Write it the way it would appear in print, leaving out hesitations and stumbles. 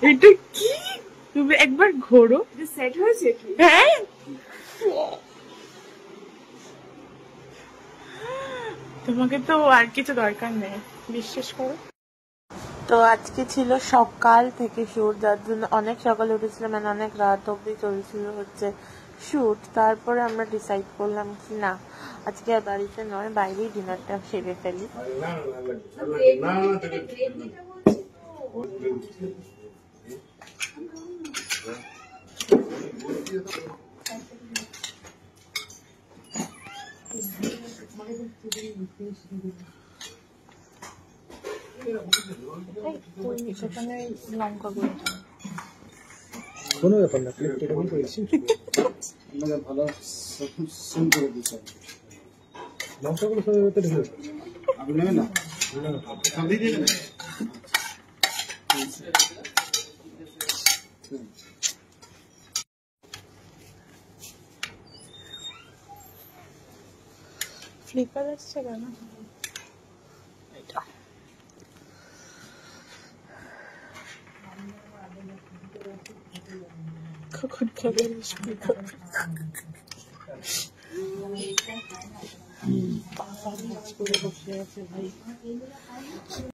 এটা কি? তুমি একবার ঘোরো। সেট হয়েছে কি? হ্যাঁ, তোমাকে তো আর কিছু দরকার নেই, বিশ্বাস করো। তো আজকে ছিল সকাল থেকে শুট, যার জন্য অনেক সকালে উঠেছিলাম, মানে অনেক রাত অব্দি চলছিল হচ্ছে শুট। তারপরে আমরা ডিসাইড করলাম কি না, আজকে আর বাড়িতে নয়, বাইরেই ডিনারটা সেরে ফেলি। সেখানে লঙ্কা গুঁড়ো কোনো ব্যাপার না, প্লেট এরকম করেছি ভালো সিম করে দিচ্ছি। লঙ্কাগুলো সব ঢেকে আপনি নেবেন না, সব দিয়ে দেবেন। ফ্লিপার আসছে কেন? কখন খাবে বসে আছে ভাই।